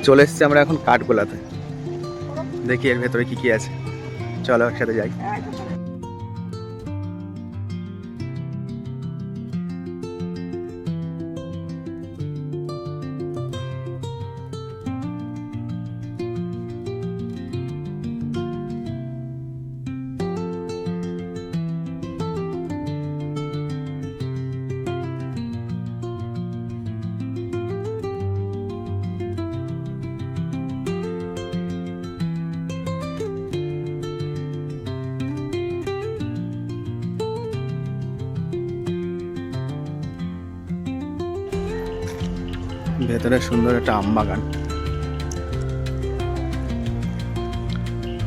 চলে এসেছি আমরা এখন কাঠগোলাতে। দেখি এর ভেতরে কি কি আছে, চলো একসাথে যাই। ভেতরে সুন্দর একটা আম বাগান,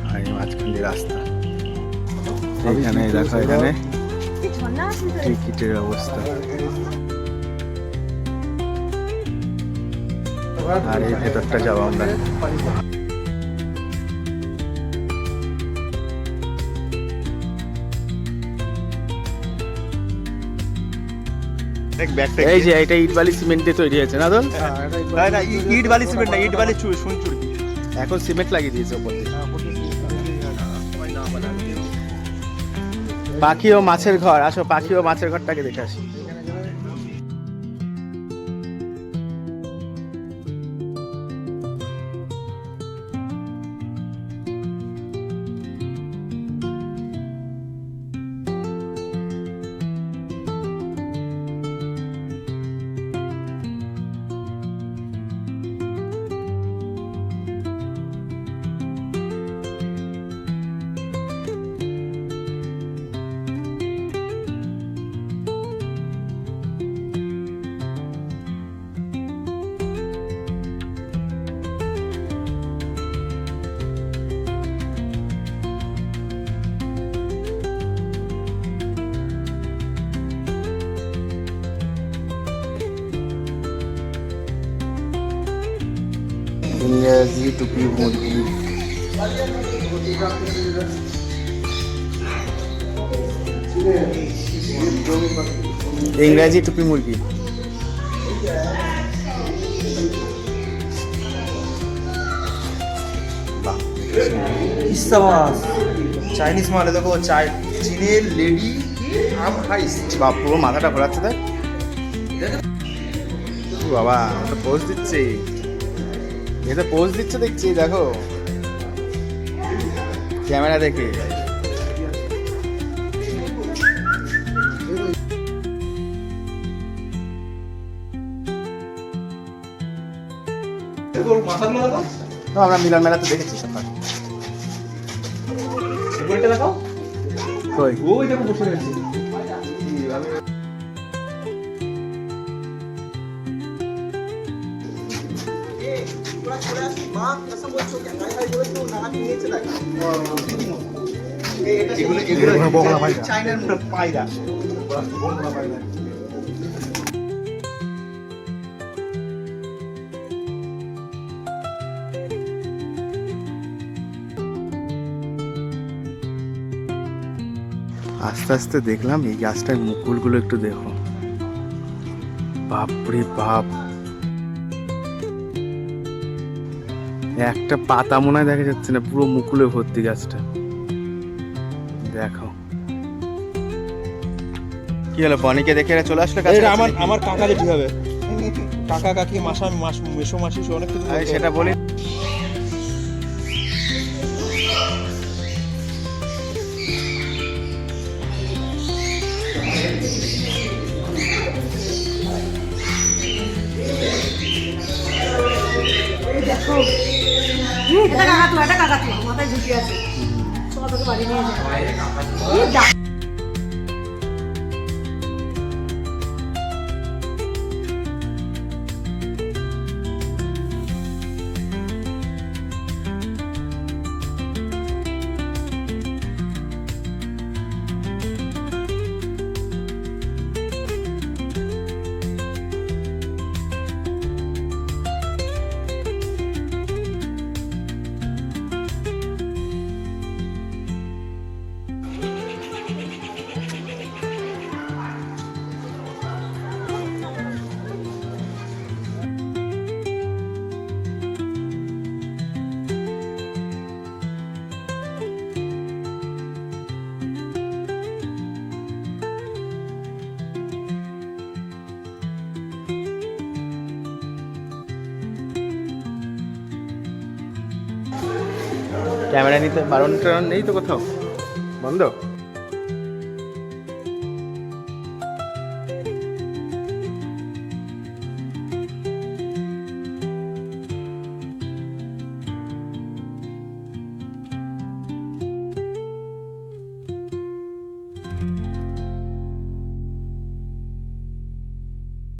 আর এই মাঝখান দিয়ে রাস্তা। এখানে দেখো, এখানে টিকিটের অবস্থা, আর এই ভেতরটা যাবো আমরা। এই যে এটা ইট বালি সিমেন্ট দিয়ে তৈরি হয়েছে না দল? ইট বালি সিমেন্ট না, ইট বালি সুনচুর। এখন সিমেন্ট লাগিয়ে দিয়েছে ওপর দিয়ে। পাখি ও মাছের ঘর, আসো পাখি ও মাছের ঘরটাকে দেখে আসি। ইংরেজি টুপি মুরগি, ইংরেজি টুপি মুরগি। চাইনিজ মালে দেখো, চীনের লেডি আম খাইস। বাপ, পুরো মাথাটা ঘোরাচ্ছে দেখ বাবা, পোজ দিচ্ছে, এটা পোজ দিচ্ছে দেখছি, দেখো ক্যামেরা দেখে। আমরা মিলন মেলাতে দেখেছি সকাল। ওই দেখো বসে গেছে। পায়রা। আস্তে আস্তে দেখলাম এই গাছটার মুকুলগুলো একটু দেখো, বাপরে বাপ, একটা পাতা মনে হয় দেখা যাচ্ছে না, পুরো মুকুলে ভর্তি গাছটা। দেখো কি হলো, বনিকে দেখে এরা চলে আসলো কাছে। আমার কাকা যেটি হবে, কাকা কাকি মাসা মেসো মাসি অনেক কিছু সেটা বলি। মাথায় ঝুঁকি আছে, বাড়ি নিয়ে যায়। ক্যামেরা নিতে বারণ টারণ নেই তো কোথাও? বন্ধ?